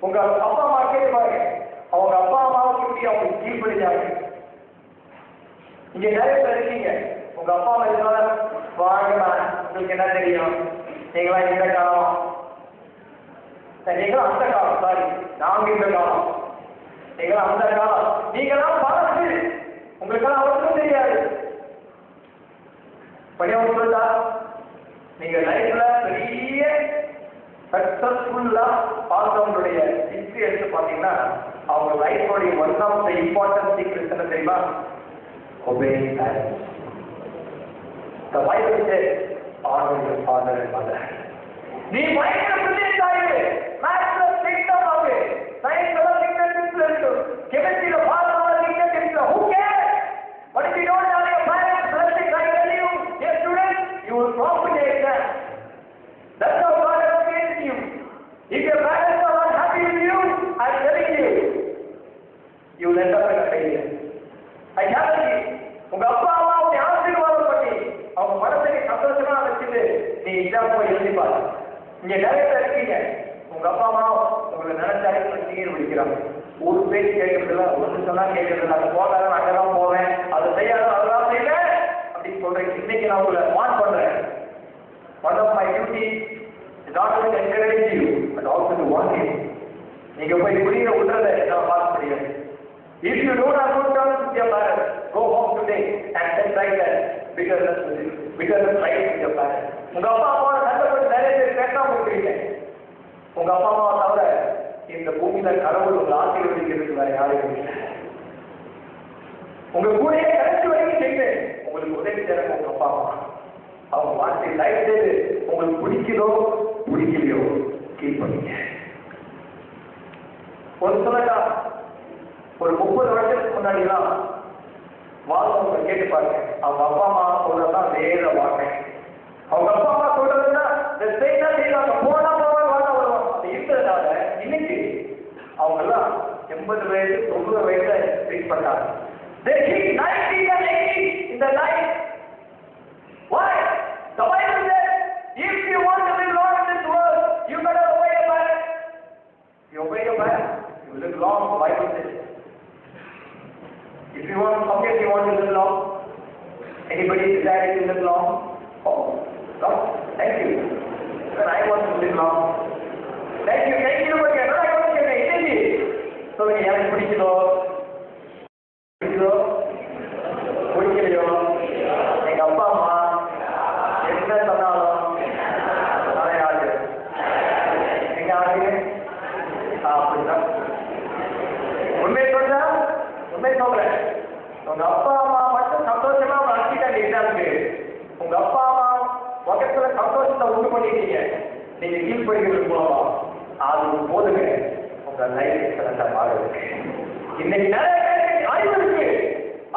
உங்க அப்பா அம்மா கேட்டு பாருங்க, அவங்க அப்பா அம்மாவுக்கு எப்படி அவங்க கீழ்படிச்சாங்க. இங்க நிறைய பேர் இருக்கீங்க, உங்க அப்பா அம்மா இதனால வாங்கம்மா, உங்களுக்கு என்ன தெரியும், நீங்களாம் இந்த காலம், நீங்களும் அந்த காலம், சாரி நாங்க இந்த காலம், நீங்களும் அந்த காலம், நீங்களாம் பழசு, உங்களுக்கெல்லாம் அவருக்கும் தெரியாது. பணியாளர் சொல்றா, நீங்க லைஃப்ல பெரிய சக்சஸ்ஃபுல்லா பார்த்தவங்களுடைய ஹிஸ்டரி எடுத்து பாத்தீங்கன்னா அவங்க லைஃபோடைய one of the important secrets என்ன தெரியுமா? obeying parents. The Bible says, honor your father and mother. நீ பயங்கர பிரில்லியன்ட் ஆயிரு, மேத்ஸ்ல ஸ்ட்ரிக்ட்டா ஆகு, சயின்ஸ்ல ஸ்ட்ரிக்ட்டா இருக்கு, கெமிஸ்ட்ரியில ஃபார்முலா ஸ்ட்ரிக்ட்டா இருக்கு. who cares? But if you don't have your parents blessing, I tell you, dear students, you will propagate that. That's how God has created you. If your parents are not happy with you, I'm telling you, you will end up in a failure. I challenge you. உங்க அப்பா அம்மாவுடைய ஆசீர்வாதம் பண்ணி அவங்க மனசை சந்தோஷமா வச்சுட்டு நீ எக்ஸாம் போய் எழுதி பாரு. இங்க நிறைய பேர் இருக்கீங்க, உங்க அப்பா அம்மா உங்களை நினைச்சாலே சீர் பிடிக்கிறாங்க. ஒரு பேச்சு கேட்கறதுல ஒன்று சொன்னா கேட்கறதுல அதை போகாத அங்கதான் போவேன், அதை செய்யாத அதெல்லாம் செய்யல அப்படின்னு சொல்றேன். இன்னைக்கு நான் உங்களை வான் பண்றேன். One of my duties is not only to encourage you, but also to warn you. நீங்க போய் புரிய விடுறதை நான் பார்க்க முடியாது. If you don't have good terms with your parents, go home today and set right that bitterness right with your parents. உங்க அப்பா அம்மாவை கஷ்டப்பட்டு நிறைய பேர் பேசாம இருக்கிறீங்க. உங்க அப்பா அம்மாவை தவிர இந்த பூமியில கடவுள் உங்க ஆசீர்வதிக்கிறதுக்கு வேற யாரும் இல்லை. உங்க கூடயே கடைசி வரைக்கும் செய்து உங்களுக்கு உதவி செய்யற உங்க அப்பா அம்மா. அவங்க வாழ்க்கை லைஃப் செய்து உங்களுக்கு பிடிக்குதோ பிடிக்கலையோ கீப் பண்ணுங்க. ஒரு சொல்லட்டா, ஒரு 30 வருஷத்துக்கு முன்னாடிலாம் வாழ்க்கை கேட்டு பாருங்க, அவங்க அப்பா அம்மா சொல்றதுதான் வேற வாழ்க்கை. அவங்க அப்பா அம்மா சொல்றதுன்னா போனா போவாங்க வாழ்க்கை வருவாங்க. அது இருந்ததுனால இன்னைக்கு அவங்க எல்லாம் 80 வயசு 90 வயசுல ரீச் பண்ணாங்க. They keep 90 and 80 in their life. Why? The Bible says, if you want to live long in this world, you better obey your parents. You obey your parents, you live long, the Bible says. If you want, how can you want to live long? Anybody decided to live long? Oh, God, thank you. When I want to live long. Thank you, but you're not going to get it. So when you have to put it on, பிடிக்கலையோ எங்க அப்பா அம்மா என்ன சொன்னாலும் ஆடு எங்க ஆடு அப்படிதான். உண்மை சொல்றேன். உங்க அப்பா அம்மா மட்டும் சந்தோஷமா வளர்த்திட்டாங்க எக்ஸாமுக்கு. உங்க அப்பா அம்மா பக்கத்துல சந்தோஷத்தை உண்டு பண்ணிட்டீங்க நீங்க கீழ்படிக்கிறது மூலமா. அது போதுங்க உங்க லைஃப் எக்ஸலண்டா மாறுது. இன்னைக்கு நிறைய பேருக்கு அறிவு இருக்கு,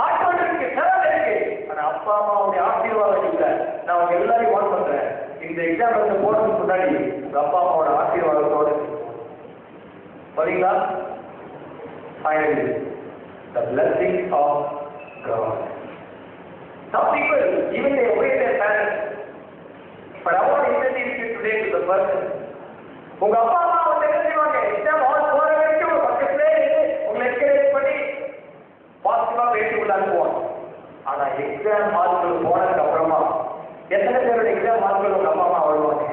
ஆற்றல் இருக்கு, திறமை இருக்கு, ஆனா அப்பா அம்மாவுடைய ஆசீர்வாதம் இல்லை. நான் உங்க எல்லாரையும் வான் பண்றேன், இந்த எக்ஸாம் வந்து போறதுக்கு முன்னாடி உங்க அப்பா அம்மாவோட ஆசீர்வாதத்தோட சரிங்களா? Finally, the blessing of God. Some people, even they obey their parents, but I want to introduce you today to the person. உங்க அப்பா அம்மா வந்து என்ன செய்வாங்க? எக்ஸாம் ஹால் போற வரைக்கும் பக்கத்திலே உங்களை என்கரேஜ் பண்ணி பாசிட்டிவா பேசிக்குள்ள அனுப்புவாங்க. ஆனா எக்ஸாம் ஹால்கள் போனதுக்கு அப்புறமா எத்தனை பேரோட எக்ஸாம் ஹால்கள் உங்க அப்பா அம்மா வருவாங்க?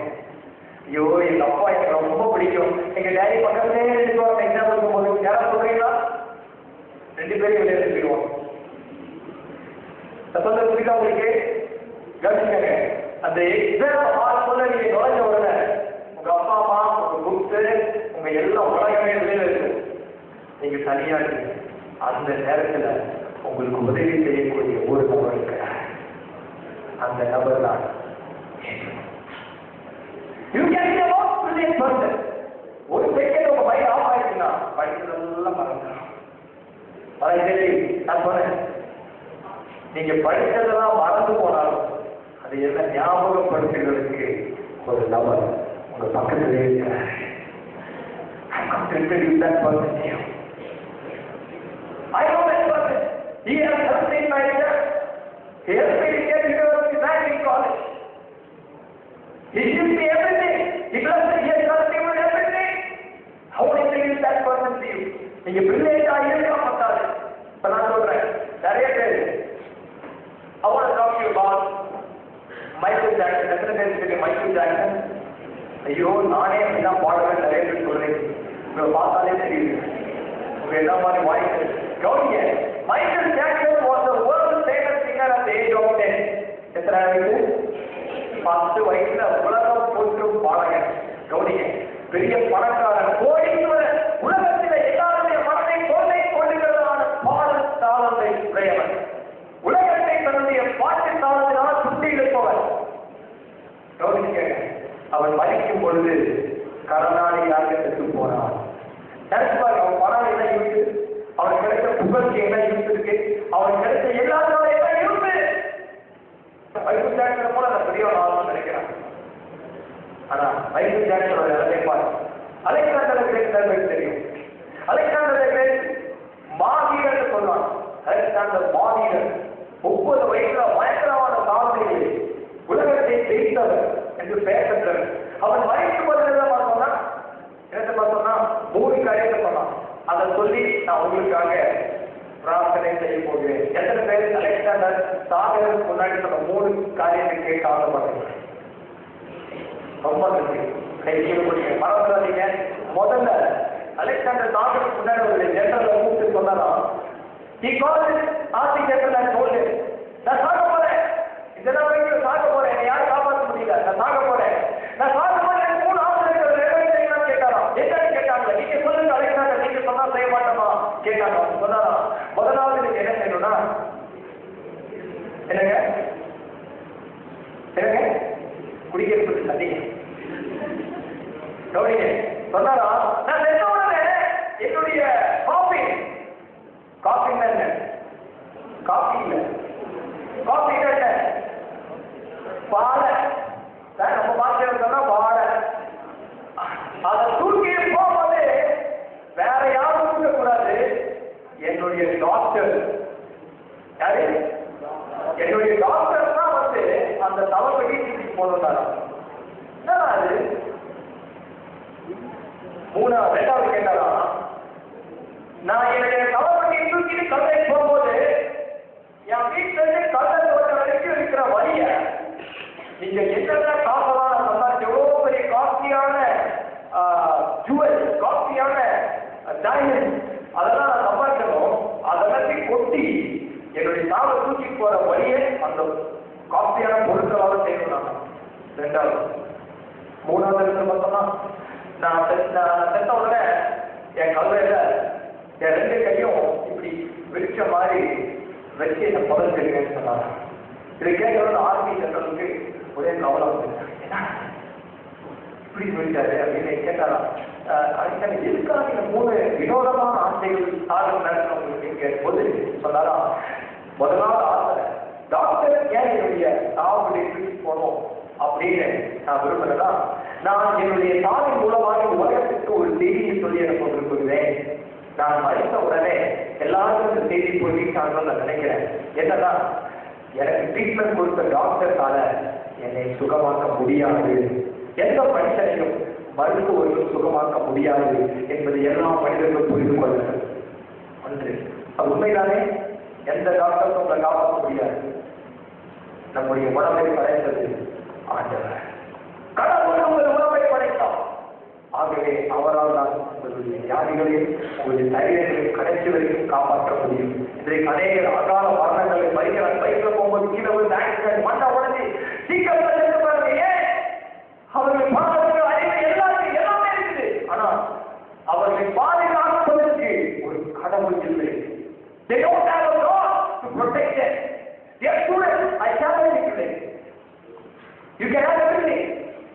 ஐயோ எங்க அப்பா எனக்கு ரொம்ப பிடிக்கும், எங்க டேடி பக்கத்திலே இருந்துவாங்க. எக்ஸாம் இருக்கும்போது யாரும் சொல்றீங்களா? 2 பேரும் வெளியே சொல்லிடுவாங்க. சொல்ல புரியுதா உங்களுக்கு? கவனிக்கங்க, அந்த எக்ஸாம் ஹால் போல நீங்க நுழைஞ்ச உடனே உங்க அப்பா அம்மா, உங்க புக்ஸ், உங்க எல்லாம் உலகமே வெளியில இருக்கு. நீங்க தனியா இருக்கு. அந்த நேரத்துல உங்களுக்கு உதவி செய்யக்கூடிய ஒரு நபர் இருக்கிறார். அந்த நபர் தான் ஒரு செகண்ட் உங்க மைண்ட் ஆஃப் ஆயிடுச்சுன்னா படிக்கிறதெல்லாம் மறந்துடும். நான் சொன்னேன், நீங்க படிச்சதெல்லாம் மறந்து போனாலும் அது என்ன ஞாபகப்படுத்துகிறதுக்கு ஒரு நபர் உங்க பக்கத்திலே இருக்கிறார். I know that person. He has helped me in my exam. He helped me to get university back in college. He gives me everything. He blessed me. He has helped me with everything. I want to tell you நீங்க பிரில்லியண்டா இருக்கா பத்தாது. இப்ப நான் சொல்றேன் நிறைய பேர் அவனை doctor பால் Michael Jackson, எத்தனை பேர் தெரியும் மைக்கேல் ஜாக்சன்? ஐயோ நானே அப்படிதான் பாடுவேன் நிறைய பேர் சொல்றேன். உங்களை பார்த்தாலே தெரியுது உங்க என்ன மாதிரி வாய்ப்பு. கவனிங்க, Michael Jackson was the world famous singer at the age of 10. எத்தனை வயசு? 10 வயசுல உலகம் போற்றும் பாடகன். கவனிங்க, பெரிய பணக்காரன், கோடீஸ்வரர், உலகத்தில் எல்லாருடைய மனதை கொள்ளுகிறதான பாடல் தாளத்தை உடையவன், உலகத்தை தன்னுடைய பாட்டு தாளத்தினால் சுட்டி இருப்பவன். கவனிக்க, அவன் மறிக்கும் பொழுது கருணாநிதியாக செத்து போனான். அவன் பணம் என்ன இருக்கு, அவன் கிடைத்த புகழ்ச்சி என்ன இருக்கு, அவன் கிடைத்த எல்லாரும் என்ன இருக்கு. மைக்கேல் ஜாக்சன் கூட அந்த பெரிய ஆளும் நினைக்கிறான். ஆனா மைக்கேல் ஜாக்சனோட நிலைப்பாடு அலெக்சாண்டர் கிரேட் தெரியும். அலெக்சாண்டர் கிரேட் மாவீரன் சொல்றான். அலெக்சாண்டர் மாவீரன் 30 வயசுல பயங்கரமான சாதனைகளை உலகத்தை ஜெயித்தவர் என்று பெயர் பெற்றவர். அவன் மறைக்கும் போது என்ன சொன்னா 3 காரியத்தை சொன்னான். அதை சொல்லி நான் உங்களுக்காக பிரார்த்தனை செய்ய போகிறேன். எத்தனை பேர் அலெக்சாண்டர் சாகருக்கு முன்னாடி சொன்ன 3 காரியத்தை கேட்க ஆசைப்படுறேன்? ரொம்ப நன்றி. கைவிடக்கூடிய மறந்துடாதீங்க. முதல்ல அலெக்சாண்டர் சாகருக்கு முன்னாடி ஒரு ஜெனரலை கூப்பிட்டு சொன்னாராம். நான் சாக போறேன், இதெல்லாம் வரைக்கும் சாக போறேன், என்னை யாரும் காப்பாற்ற முடியல, நான் சாக போறேன், நான் சாக போறேன், 3 ஆசிரியர்கள் நிறைவேற்றீங்கன்னு கேட்டாராம். என்னன்னு கேட்டாங்க, நீங்க சொல்லுங்க அலெக்சாண்டர், நீங்க சொன்னா செய்ய மாட்டோமா கேட்டாங்க. சொன்னாராம், முதலாவது நீங்க என்ன செய்யணும்னா, என்னங்க என்னங்க குடிக்கிறது சந்திங்க. கவனிங்க, சொன்னாரா, நான் என்ன உடனே என்னுடைய காஃபி என்ன, காஃபி இல்ல, காஃபி என்ன, பாலை, நம்ம பாக்கியம் சொன்னா பாலை, அதை தூக்கி போகும்போது வேற யாரும் தூக்க கூடாது, என்னுடைய டாக்டர், யாரு, என்னுடைய டாக்டர் தான் வந்து அந்த தவப்படி தூக்கி போனாரா. அது 2வது கேட்டாரா, நான் என்னுடைய தவப்படி தூக்கி கல்லை போகும்போது என் வீட்டுல இருந்து கல்லை தோட்ட வரைக்கும் இருக்கிற வழிய நீங்க என்னென்ன காசெல்லாம் நான் சம்பாதிச்சு எவ்வளவு பெரிய காஸ்ட்லியான ஜுவல், காஸ்ட்லியான டைமண்ட் அதெல்லாம் நான் சம்பாதிக்கணும், அதெல்லாத்தையும் கொட்டி என்னுடைய சாவை தூக்கி போற வழியை அந்த காஸ்ட்லியான பொருட்களாக செய்யணும். நான் 3வது பார்த்தோம்னா, நான் செத்த உடனே என் கல்லையில என் 2 கையும் இப்படி விரிச்ச மாதிரி வச்சு என்ன புதஞ்சிருக்கேன்னு சொன்னாங்க. இதை கேட்கறது ஆர்மி ஜெனரலுக்கு ஒரே கவலை வந்து இப்படி சொல்லிட்டாரு அப்படின்னு கேட்டாராம். எதுக்காக இந்த 3 வினோதமான ஆசைகள் சாதனை நடத்தவங்களுக்கு கேட்கும்போது சொன்னாரா, முதலாவது ஆசை, டாக்டர் ஏன் என்னுடைய தாவுடைய தூக்கி போனோம் அப்படின்னு நான் விரும்புறதா, நான் என்னுடைய தாவின் மூலமாக உலகத்துக்கு ஒரு செய்தியை சொல்லி எனக்கு விரும்புகிறேன். நான் மறித்த உடனே எல்லாருக்கும் இந்த செய்தி போய் வீட்டாங்கன்னு நான் நினைக்கிறேன். என்னன்னா, எனக்கு ட்ரீட்மெண்ட் கொடுத்த டாக்டர்ஸால என்னை சுகமாக்க முடியாது, எந்த மனுஷனையும் மருத்துவர்கள் சுகமாக்க முடியாது என்பது எல்லா மனிதர்களும் புரிந்து கொள்ளுங்கள். ஒன்று, அது உண்மைதானே, எந்த டாக்டரும் உங்களை காப்பாற்ற முடியாது. நம்முடைய உடம்பை படைத்தது ஆண்டவர், கடவுள் உங்கள் உடம்பை படைத்தார். ஆகவே அவரால் தான் உங்களுடைய வியாதிகளையும் உங்களுடைய சரீரங்களையும் கடைசி வரைக்கும் காப்பாற்ற முடியும். இன்றைக்கு அநேக அகால மரணங்களை பைக்கில் போகும்போது கீழே வந்து ஆக்சிடென்ட் மண்ணை உடஞ்சி சீக்கிரம் பாருங்க. ஏன்? அவர்கள் பாதுகாப்பு அறிவு எல்லாமே இருக்குது. ஆனா அவர்களை பாதுகாப்பதற்கு ஒரு கடவுள் இல்லை. They don't have a God to protect them. They are students. I can't say it. You can have everything.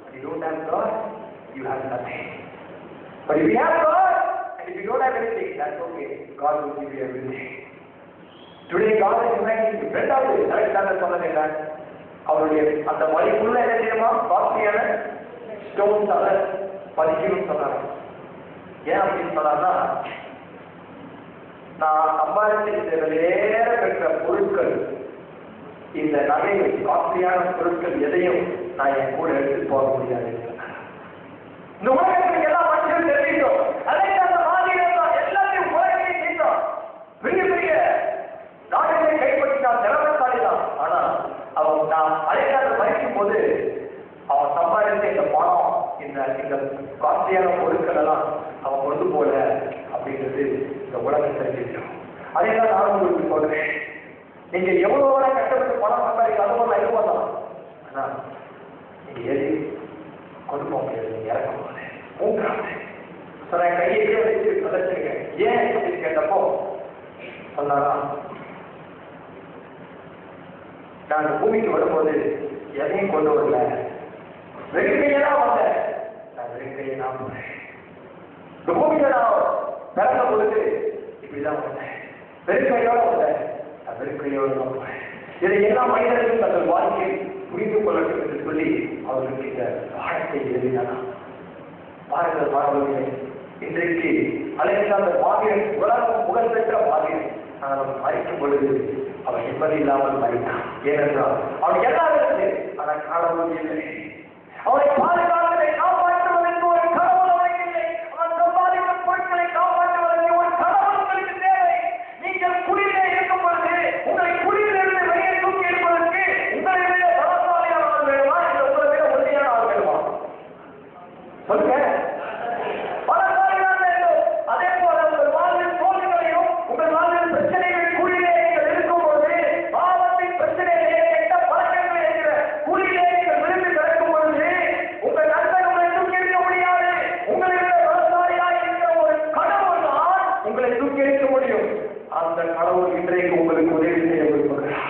But you don't have God, you have nothing. But if you have God, and if you don't have anything, that's okay. God will give you everything. Today God is uniting you. ரெண்டாவது Alexander சொன்னது என்ன? அவருடைய அந்த வழிக்குள்ள என்ன தெரியுமா, காஸ்ட்லியான stones அதை பதிக்கணும்னு சொன்னாங்க. ஏன் அப்படின்னு சொன்னாங்கன்னா, நான் சம்பாதித்த வேற பெற்ற பொருட்கள், இந்த நகைகள், காஸ்ட்லியான பொருட்கள் எதையும் நான் என் கூட எடுத்து போக முடியாது. இந்த உலகத்துக்கு எல்லா மனுஷனும் தெரிவிக்கும், அலெக்சாண்டர் எல்லாத்தையும் பொருட்களெல்லாம் அவன் கொண்டு போல அப்படின்றது இந்த உலகம் தெரிஞ்சிருக்கோம். அதே தான் நான் உங்களுக்கு சொல்றேன். நீங்க எவ்வளவு கஷ்டப்பட்டு பணம் சம்பாதிக்க அது போல எதிர்பார்க்கலாம். ஆனா நீங்க எது கொண்டு போக முடியாது. நீங்க இறக்க போது மூன்றாவது சொன்ன கையை வச்சு பிரதர்ஷிங்க. ஏன் அப்படின்னு கேட்டப்போ சொன்னாரா, நான் அந்த பூமிக்கு வரும்போது எதையும் கொண்டு வரல, வெறுக்கையெல்லாம் வந்தேன். நான் வெறுக்கையை நான் போனேன். இந்த பூமியில நான் பிறந்த பொழுது இப்படிதான் வந்தேன், வெறுக்கையோட வந்தேன், நான் வெறுக்கையோடு தான் போனேன். இதை எல்லா மனிதர்களும் தங்கள் வாழ்க்கையை புரிந்து கொள்ளட்டும் என்று சொல்லி அவர்களுக்கு இந்த பாடத்தை எழுதினாரா. பாருங்கள் மாணவர்களே, இன்றைக்கு அலெக்சாந்தர் மாவீரன் உலகம் புகழ்பெற்ற மாவீரன். ஆனால் அவன் மறிக்கும் பொழுது அவன் நிம்மதி இல்லாமல் மறித்தான். ஏனென்றால் அவன் எல்லாம் இருக்கு, ஆனால் கடவுள் இல்லை. அவனை பாதுகாப்பதை காப்பாற்றுவதற்கு ஒரு கடவுள் அவனுக்கு இல்லை. அவன் சம்பாதிக்கிற பொருட்களை காப்பாற்றுவதற்கு ஒரு கடவுள் உங்களுக்கு தேவை. நீங்கள் குடியிலே இருக்கும் பொழுது உங்களை குடியிலிருந்து வெளியே தூக்கி எடுப்பதற்கு உங்களை விட பலசாலியான ஆள் வேணுமா, இல்லை உங்களை விட உறுதியான ஆள் வேணுமா? சொல்லுங்க. அதே போல உங்கள் வாழ்வில் தோல்விகளையும் உங்கள் வாழ்வில் பிரச்சனைகள் குழியிலே நீங்கள் இருக்கும் பொழுது, பாவத்தின் பிரச்சனைகளே கெட்ட பழக்கங்கள் என்கிற குழியிலே நீங்கள் விழுந்து கிடக்கும் பொழுது உங்கள் நண்பன் உங்களை தூக்கி எடுக்க முடியாது. உங்களை விட பலசாலியா இருக்கிற ஒரு கடவுள் தான் உங்களை தூக்கி எடுக்க முடியும். அந்த கடவுள் இன்றைக்கு உங்களுக்கு உதவி செய்ய விரும்புகிறார்.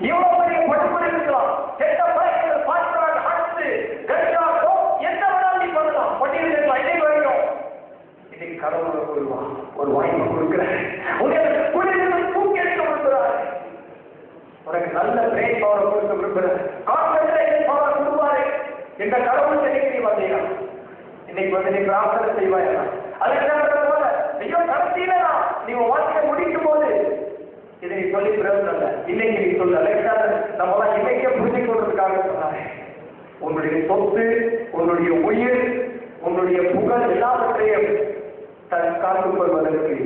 இவ்வளவு பெரிய படிப்பு இருக்கலாம், கெட்ட பழக்கங்கள் பார்க்கிறாங்க, அடுத்து கட்சாட்டோ எந்த வேணாலும் நீ பண்ணலாம், பட்டியல் இருக்கலாம். இன்னைக்கு வரைக்கும் இன்னைக்கு கடவுள் கூறுவான், ஒரு வாய்ப்பு கொடுக்கிறேன், உங்களுக்கு குடியிலிருந்து தூக்கி எடுக்க விரும்புகிறார். உனக்கு நல்ல பிரெயின் பவரை கொடுக்க விரும்புகிறேன், கான்சென்ட்ரேஷன் பவரை கொடுப்பாரு. இந்த கடவுள் இன்னைக்கு நீ வந்தீங்க, இன்னைக்கு வந்து நீ பிரார்த்தனை செய்வாயா? அதுக்கு போல ஐயோ கடைசியில நீ வாழ்க்கையை முடிக்கும் போது இதை நீ சொல்லி பிரயோஜனம் இல்லை. இன்னைக்கு நீ சொல்ல அலெக்சாந்தர் நம்ம இன்னைக்கே புரிஞ்சு கொள்றதுக்காக சொன்னாங்க. உன்னுடைய சொத்து, உன்னுடைய உயிர், உன்னுடைய புகழ் எல்லாவற்றையும் தன் காத்துக் கொள்வதற்கு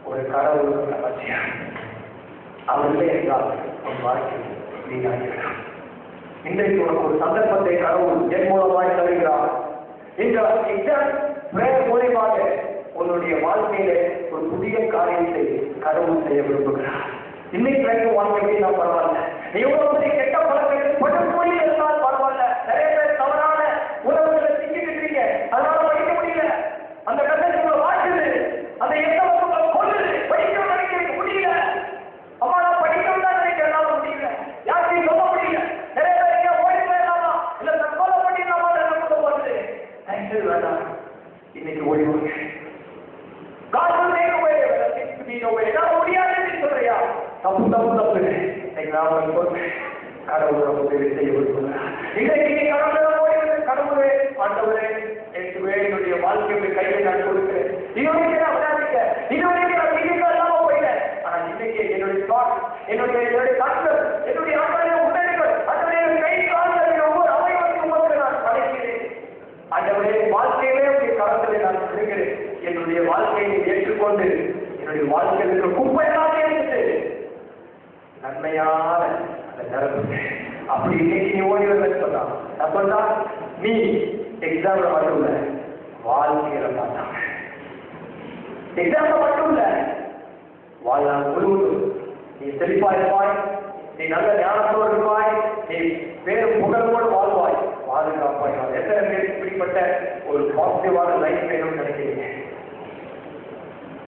ஒரு கடவுள் அவசியம். அவர்களே என்றால் உன் வாழ்க்கை வீணாகிவிடும். இன்றைக்கு உனக்கு ஒரு சந்தர்ப்பத்தை கடவுள் என் மூலமாய் தருகிறார். இந்த எக்ஸாம் பிரேயர் மூலமாக உன்னுடைய வாழ்க்கையில ஒரு புதிய காரியத்தை கடவுள் செய்ய விரும்புகிறார். இன்னைக்கு வரைக்கும் வாழ்க்கை நான் பரவாயில்ல, நீ எவ்வளவு பெரிய கெட்ட பழக்கங்கள் படுமொழி இருந்தால் பரவாயில்ல. நிறைய பேர் தவறான உணவுகளை திங்கிட்டு இருக்கீங்க, அதனால படிக்க முடியல. அந்த கட்டணங்களை வாட்டுது, அந்த எண்ணம் உங்களை கொள்ளுது, படிக்க நினைக்க முடியல. அம்மா நான் படிக்கணும் தான் நினைக்கிறேன், முடியல, யாருக்கையும் சொல்ல முடியல. நிறைய பேர் இங்க ஓடி போயிடலாமா, இல்ல தற்கொலை பண்ணிடலாமா சொல்ல போகுது. வேண்டாம், இன்னைக்கு ஓடி போங்க. காசு முடியாது சொல்றியா? தப்பு தப்பு தப்பு. கடவுள் உதவி செய்ய விரும்புகிறார். இன்றைக்கு கடவுளே ஆண்டவரே என்னுடைய வாழ்க்கையுடைய கையை நான் கொடுக்கிறேன். இதுவரைக்கும் நான் விளையாடிக்க, இதுவரைக்கும் நான் நீங்க இல்லாம போயிட்டேன். ஆனா இன்னைக்கு என்னுடைய தாட், என்னுடைய கஷ்டம், என்னுடைய ஆண்டவரே உதவிகள், அதனுடைய கை கால்கள் ஒவ்வொரு அவயவத்தையும் உங்களுக்கு நான் படைக்கிறேன். ஆண்டவரே வாழ்க்கையிலே உடைய கரத்திலே நான் கொடுக்கிறேன். என்னுடைய வாழ்க்கையை ஏற்றுக்கொண்டு என்னுடைய வாழ்க்கையில் குப்பையாக இருந்துட்டு நன்மையான அந்த நிரப்பு அப்படி இன்னைக்கு நீ ஓடி வரல சொன்னா, நான் சொன்னா நீ எக்ஸாம்ல மட்டும் இல்ல, வாழ்க்கையில பார்த்தாங்க. எக்ஸாம்ல மட்டும் இல்ல, வாழ்நாள் முழுவதும் நீ செழிப்பா இருப்பாய், நீ நல்ல ஞானத்தோடு இருப்பாய், நீ வேறு புகழோடு வாழ்வாய், பாதுகாப்பாய். எத்தனை பேருக்கு இப்படிப்பட்ட ஒரு பாசிட்டிவான லைஃப் வேணும்னு நினைக்கிறீங்க?